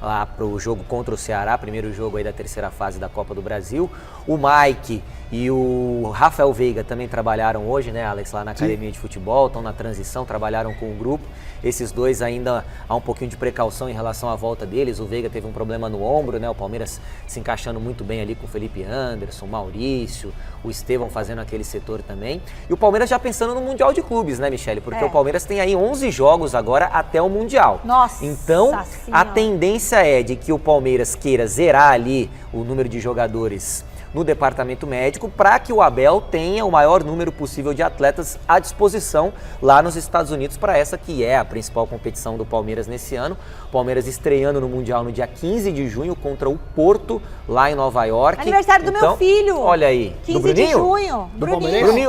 lá para o jogo contra o Ceará, primeiro jogo aí da terceira fase da Copa do Brasil. O Mike e o Rafael Veiga também trabalharam hoje, né, Alex, lá na academia de futebol, estão na transição, trabalharam com o grupo. Esses dois ainda há um pouquinho de precaução em relação à volta deles. O Veiga teve um problema no ombro, né? O Palmeiras se encaixando muito bem ali com o Felipe Anderson, o Maurício, o Estevão fazendo aquele setor também. E o Palmeiras já pensando no Mundial de Clubes, né, Michele? Porque o Palmeiras tem aí 11 jogos agora até o Mundial. Nossa Então, Senhora. a tendência é de que o Palmeiras queira zerar ali o número de jogadores no departamento médico para que o Abel tenha o maior número possível de atletas à disposição lá nos Estados Unidos para essa que é a principal competição do Palmeiras nesse ano. O Palmeiras estreando no Mundial no dia 15 de junho contra o Porto, lá em Nova York. Aniversário do meu filho. Olha aí. 15 do Bruninho? de junho.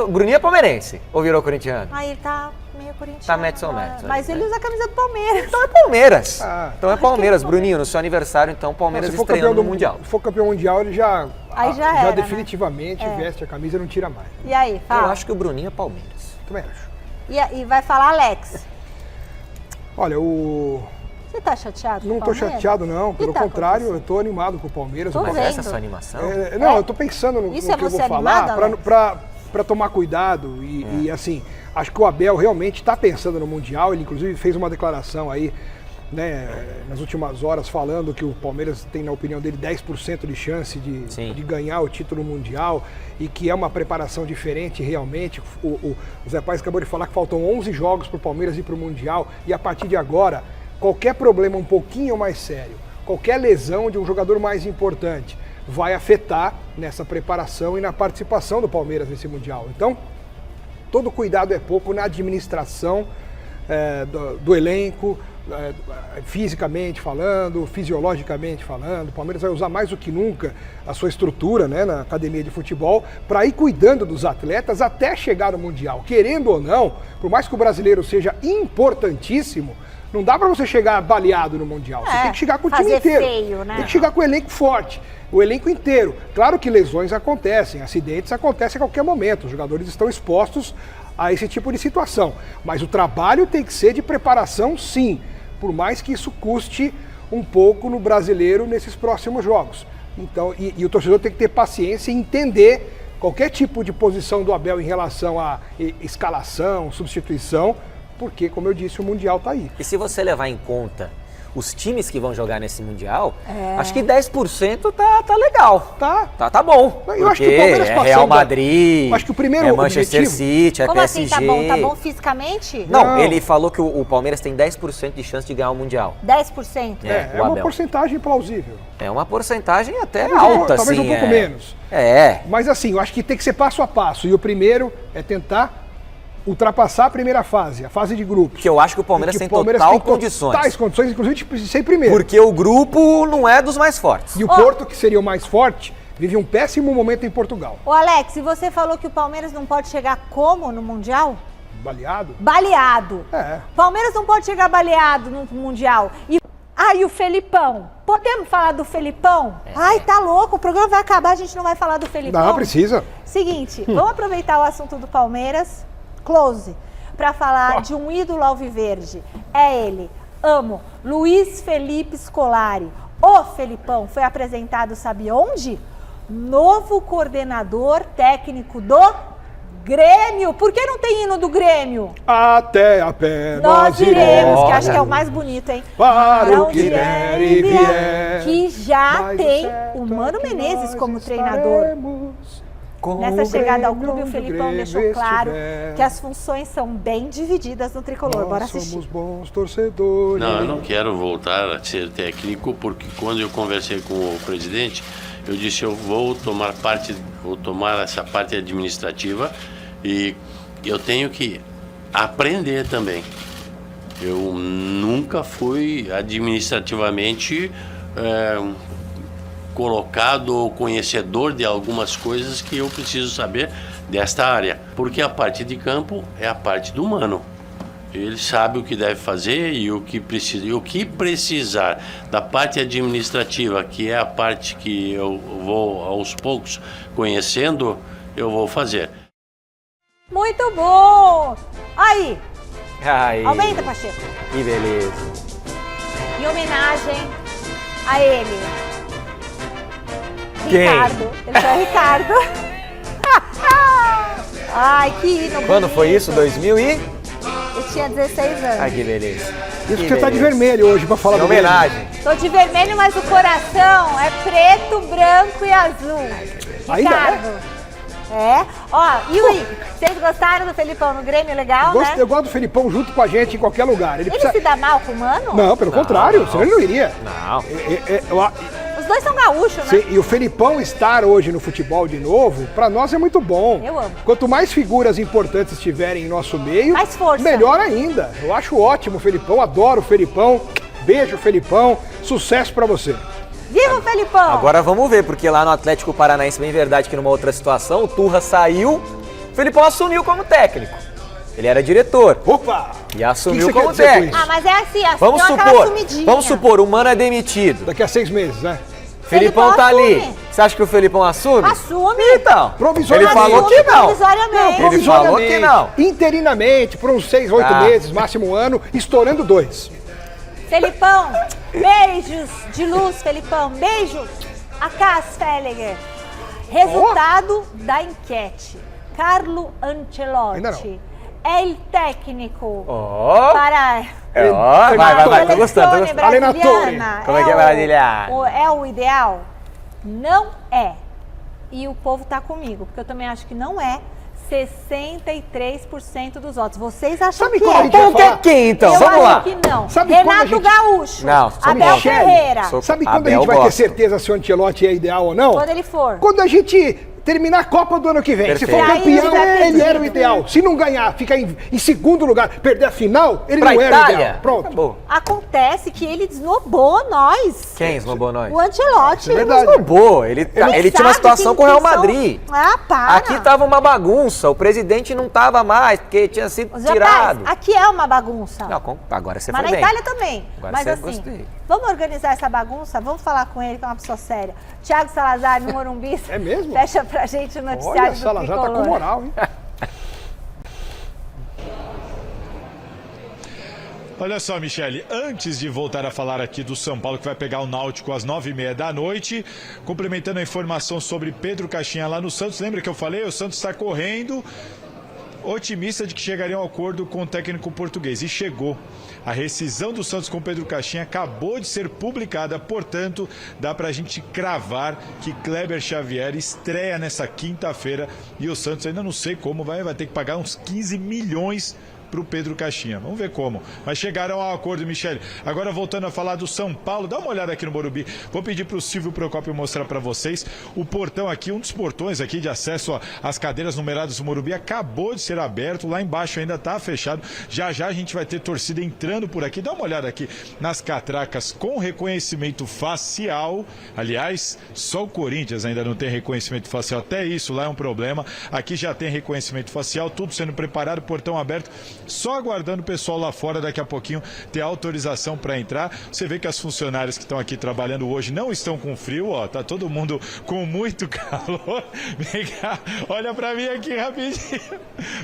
Bruninho é palmeirense ou virou corintiano? Ah, ele tá meio corintiano. Tá Madison. Mas ele usa a camisa do Palmeiras. Então é Palmeiras. Então é Palmeiras. Bruninho, no seu aniversário, então, Palmeiras estreando no Mundial. Se for campeão mundial, ele já era, definitivamente veste a camisa e não tira mais. E aí, fala. Eu acho que o Bruninho é Palmeiras. Também acho. E vai falar Alex. Olha, Você tá chateado Não com o tô Palmeiras? chateado, não. Pelo tá contrário, acontecendo? eu tô animado com o Palmeiras. Tô Mas vendo. essa é a sua animação? Eu tô pensando no Isso que é eu vou você falar animado, para tomar cuidado e assim, acho que o Abel realmente está pensando no Mundial. Ele inclusive fez uma declaração aí, né, nas últimas horas, falando que o Palmeiras tem, na opinião dele, 10% de chance de ganhar o título mundial e que é uma preparação diferente realmente. O Zé Paes acabou de falar que faltam 11 jogos para o Palmeiras ir para o Mundial e a partir de agora, qualquer problema um pouquinho mais sério, qualquer lesão de um jogador mais importante vai afetar nessa preparação e na participação do Palmeiras nesse Mundial. Então, todo cuidado é pouco na administração do elenco, fisicamente falando, fisiologicamente falando. O Palmeiras vai usar mais do que nunca a sua estrutura, né, na academia de futebol para ir cuidando dos atletas até chegar no Mundial. Querendo ou não, por mais que o brasileiro seja importantíssimo, não dá para você chegar baleado no Mundial. Você tem que chegar com o time inteiro. Feio, né? Tem que chegar com o elenco forte, o elenco inteiro. Claro que lesões acontecem, acidentes acontecem a qualquer momento. Os jogadores estão expostos a esse tipo de situação. Mas o trabalho tem que ser de preparação, sim. Por mais que isso custe um pouco no brasileiro nesses próximos jogos. Então, e o torcedor tem que ter paciência e entender qualquer tipo de posição do Abel em relação a escalação, substituição, porque, como eu disse, o Mundial está aí. E se você levar em conta os times que vão jogar nesse Mundial, acho que 10% tá legal. Tá bom. Eu acho que o Palmeiras é Real Madrid, acho que o primeiro é Manchester City, é Como PSG. assim tá bom? Tá bom fisicamente? Não, ele falou que o Palmeiras tem 10% de chance de ganhar o Mundial. 10%? É uma porcentagem plausível. É uma porcentagem até alta, talvez assim. Um pouco menos. Mas assim, eu acho que tem que ser passo a passo. E o primeiro é tentar ultrapassar a primeira fase, a fase de grupos. Que eu acho que o Palmeiras tem totais condições, inclusive de ser primeiro. Porque o grupo não é dos mais fortes. E o Porto, que seria o mais forte, vive um péssimo momento em Portugal. Ô Alex, e você falou que o Palmeiras não pode chegar como no Mundial? Baleado? Baleado. É. Palmeiras não pode chegar baleado no Mundial. E o Felipão. Podemos falar do Felipão? Ai, tá louco, o programa vai acabar, a gente não vai falar do Felipão. Não, precisa. Seguinte, vamos aproveitar o assunto do Palmeiras, close, para falar de um ídolo alviverde. É ele, amo, Luiz Felipe Scolari. O Felipão foi apresentado, sabe onde? Novo coordenador técnico do Grêmio, por que não tem hino do Grêmio? Até a pé Nós iremos, que acho que é o Olha. mais bonito, hein? Para o que Onde der e vier. que já Mas tem certo o Mano é que Menezes nós como treinador. estaremos com Nessa o chegada ao Grêmio, clube, o onde Felipão Grêmio deixou claro estiver. que as funções são bem divididas no tricolor. Bora Nós assistir. somos bons torcedores. Não, eu não quero voltar a ser técnico, porque quando eu conversei com o presidente, eu disse eu vou tomar essa parte administrativa e eu tenho que aprender também. Eu nunca fui administrativamente colocado ou conhecedor de algumas coisas que eu preciso saber desta área, porque a parte de campo é a parte do Mano. Ele sabe o que deve fazer e o que precisa. E o que precisar da parte administrativa, que é a parte que eu vou aos poucos conhecendo, eu vou fazer. Muito bom! Aí, Aí. aumenta, Pacheco. Que beleza. Em homenagem a ele. Quem? Ricardo. Ele chama Ricardo. Ai, que hino Quando bonito. foi isso? 2000 e... Eu tinha 16 anos. Ai, que beleza. Isso Que que você tá de beleza. vermelho hoje pra falar Em do Grêmio. homenagem. Tô de vermelho, mas o coração é preto, branco e azul. Ainda Ricardo. É? Ó, e o Henrique? Vocês gostaram do Felipão no Grêmio? Legal, né? Eu gosto do Felipão junto com a gente em qualquer lugar. Ele se dá mal com o Mano? Não, pelo contrário, senão ele não iria. Não. Os dois são gaúchos, né? Sim, e o Felipão estar hoje no futebol de novo, pra nós é muito bom. Eu amo. Quanto mais figuras importantes estiverem em nosso meio, Mais força. melhor ainda. Eu acho ótimo o Felipão, adoro o Felipão. Beijo, Felipão. Sucesso pra você. Viva o Felipão! Agora vamos ver, porque lá no Atlético Paranaense, bem verdade que numa outra situação, o Turra saiu, o Felipão assumiu como técnico. Ele era diretor. Opa! E assumiu O que você como quer dizer com técnico. isso? Ah, mas é assim, ó. Vamos deu aquela supor, sumidinha. o Mano é demitido. Daqui a 6 meses, né? Felipão tá assume. ali. Você acha que o Felipão assume? Assume. Então, ele Provisoriamente. falou que não. Provisoriamente. Ele falou que não. Interinamente, por uns 6, 8 Ah. meses, máximo um ano, estourando 2. Felipão, beijos de luz, Felipão. Beijo a Cass Felliger. Resultado da enquete. Carlo Ainda Ancelotti é il técnico Ó. para Ó, vai, tô gostando, tô selezione gostando. brasiliana. Como é que é brasiliano? É o ideal? Não é. E o povo tá comigo, porque eu também acho que não é. 63% dos votos. Vocês acham Sabe que como é? a gente vai Então, falar? quem então? Eu Vamos acho lá. que não. Sabe quando a Renato gente- Gaúcho. Não, sou Abel Michele. Ferreira. Sou- Sabe quando Abel a gente vai ter gosta. certeza se o Ancelotti é ideal ou não? Quando ele for. Quando a gente terminar a Copa do ano que vem. Perfeito. Se for Aí campeão, ele vai ele era o perdido. ideal. Se não ganhar, ficar em segundo lugar, perder a final, ele Pra não era o Itália? ideal. Pronto. Acabou. Acontece que ele desnobou nós. Quem esnobou nós? O Ancelotti. É verdade. Desnobou. Ele tinha uma sabe situação quem- com o Real quem são- Madrid. Ah, para. Aqui tava uma bagunça. O presidente não tava mais, porque tinha sido Os tirado. rapazes, aqui é uma bagunça. Não, agora você Mas foi na bem. Itália também. Agora Mas você assim, gostei. vamos organizar essa bagunça, vamos falar com ele, que é uma pessoa séria. Thiago Salazar, no Morumbi. É mesmo? Fecha pra gente o noticiário Olha, do Salazar tá Tricolor. com moral, hein? Olha só, Michele, antes de voltar a falar aqui do São Paulo, que vai pegar o Náutico às 9h30 da noite, complementando a informação sobre Pedro Caixinha lá no Santos, lembra que eu falei? O Santos está correndo, otimista de que chegaria a um acordo com o técnico português, e chegou. A rescisão do Santos com Pedro Caixinha acabou de ser publicada, portanto, dá pra gente cravar que Kleber Xavier estreia nessa quinta-feira e o Santos ainda não sei como vai ter que pagar uns 15 milhões pro Pedro Caixinha. Vamos ver como. Mas chegaram ao acordo, Michele. Agora voltando a falar do São Paulo, dá uma olhada aqui no Morumbi. Vou pedir pro Silvio Procópio mostrar para vocês o portão aqui, um dos portões aqui de acesso às cadeiras numeradas do Morumbi acabou de ser aberto, lá embaixo ainda tá fechado. Já já a gente vai ter torcida entrando por aqui. Dá uma olhada aqui nas catracas com reconhecimento facial. Aliás, só o Corinthians ainda não tem reconhecimento facial. Até isso lá é um problema. Aqui já tem reconhecimento facial, tudo sendo preparado, portão aberto. Só aguardando o pessoal lá fora daqui a pouquinho ter autorização para entrar. Você vê que as funcionárias que estão aqui trabalhando hoje não estão com frio, ó, tá todo mundo com muito calor. Vem cá, olha para mim aqui rapidinho.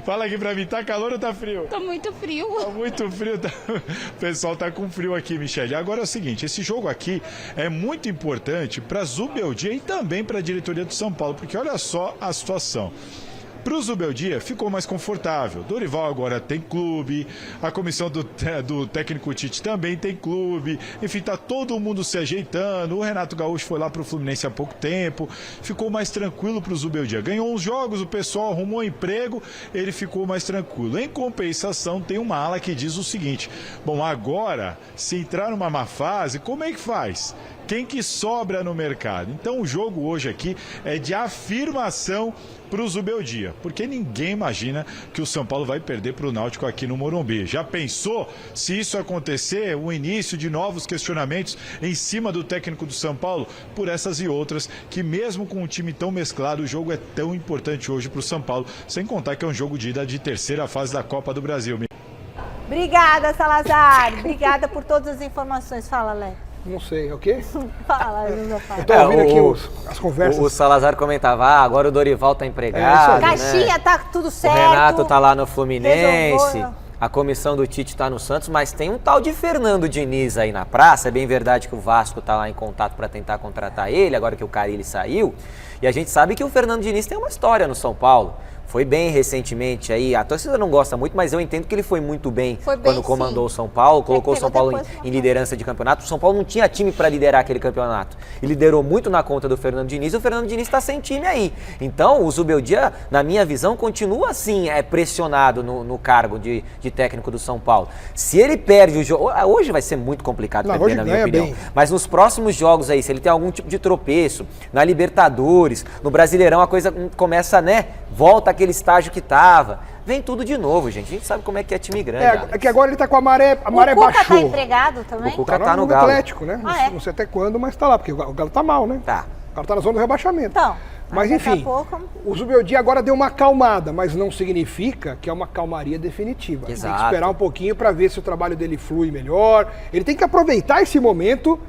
Fala aqui para mim, tá calor ou tá frio? Tá muito frio. Tá muito frio, tá... O pessoal tá com frio aqui, Michele. Agora é o seguinte, esse jogo aqui é muito importante para Zubeldia e também para a diretoria do São Paulo, porque olha só a situação. Para o Zubeldia ficou mais confortável. Dorival agora tem clube, a comissão do técnico Tite também tem clube, enfim, tá todo mundo se ajeitando. O Renato Gaúcho foi lá para o Fluminense há pouco tempo, ficou mais tranquilo para o Zubeldia. Ganhou uns jogos, o pessoal arrumou emprego, ele ficou mais tranquilo. Em compensação, tem uma ala que diz o seguinte: bom, agora, se entrar numa má fase, como é que faz? Quem que sobra no mercado? Então o jogo hoje aqui é de afirmação para o Zubeldia, porque ninguém imagina que o São Paulo vai perder para o Náutico aqui no Morumbi. Já pensou se isso acontecer, o início de novos questionamentos em cima do técnico do São Paulo? Por essas e outras, que mesmo com um time tão mesclado, o jogo é tão importante hoje para o São Paulo, sem contar que é um jogo de ida de terceira fase da Copa do Brasil. Obrigada, Salazar. Obrigada por todas as informações. Fala, Lé. Não sei, é o quê? Fala, José Pai. Eu tô ouvindo aqui as conversas. O Salazar comentava, agora o Dorival tá empregado, Caixinha, tá tudo certo. O Renato tá lá no Fluminense, Resolveu. a comissão do Tite tá no Santos, mas tem um tal de Fernando Diniz aí na praça. É bem verdade que o Vasco tá lá em contato para tentar contratar ele, agora que o Carille saiu. E a gente sabe que o Fernando Diniz tem uma história no São Paulo. Foi bem recentemente aí, a torcida não gosta muito, mas eu entendo que ele foi muito bem, quando comandou o São Paulo, colocou o São Paulo em liderança de campeonato. O São Paulo não tinha time para liderar aquele campeonato. E liderou muito na conta do Fernando Diniz, e o Fernando Diniz está sem time aí. Então o Zubeldia, na minha visão, continua assim, pressionado no cargo de técnico do São Paulo. Se ele perde o jogo, hoje vai ser muito complicado perder, na minha opinião. Mas nos próximos jogos aí, se ele tem algum tipo de tropeço, na Libertadores, no Brasileirão, a coisa começa, volta aquele estágio que tava. Vem tudo de novo, gente. A gente sabe como é que é time grande. É que agora ele tá com a maré baixou. O Cuca tá empregado também? O Cuca tá no Galo. Atlético, né? Não sei até quando, mas tá lá, porque o Galo tá mal, né? Tá. O Galo tá na zona do rebaixamento. Então, mas enfim, o Zubeldia agora deu uma acalmada, mas não significa que é uma calmaria definitiva. Exato. Tem que esperar um pouquinho para ver se o trabalho dele flui melhor. Ele tem que aproveitar esse momento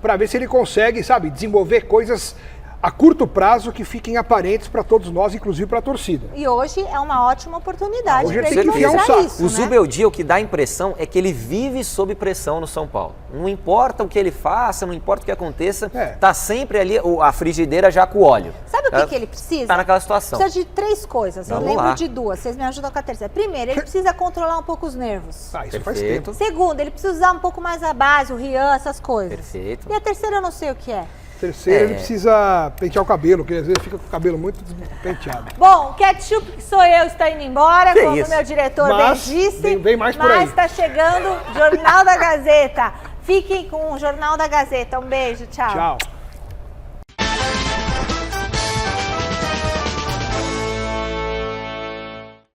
para ver se ele consegue, desenvolver coisas a curto prazo que fiquem aparentes para todos nós, inclusive para a torcida. E hoje é uma ótima oportunidade para ele mostrar isso. O Zubeldia, o que dá a impressão é que ele vive sob pressão no São Paulo. Não importa o que ele faça, não importa o que aconteça, tá sempre ali a frigideira já com óleo. Sabe o que ele precisa? Tá naquela situação. Precisa de 3 coisas. Vamos Eu lembro lá. de 2. Vocês me ajudam com a terceira. Primeiro, ele precisa controlar um pouco os nervos. Isso faz tempo. Segundo, ele precisa usar um pouco mais a base, o Rian, essas coisas. Perfeito. E a terceira, eu não sei o que é. Terceiro, ele precisa pentear o cabelo, porque às vezes fica com o cabelo muito penteado. Bom, o ketchup que sou eu está indo embora, como o meu diretor bem disse. Vem mais por aí. Mas está chegando o Jornal da Gazeta. Fiquem com o Jornal da Gazeta. Um beijo, tchau. Tchau.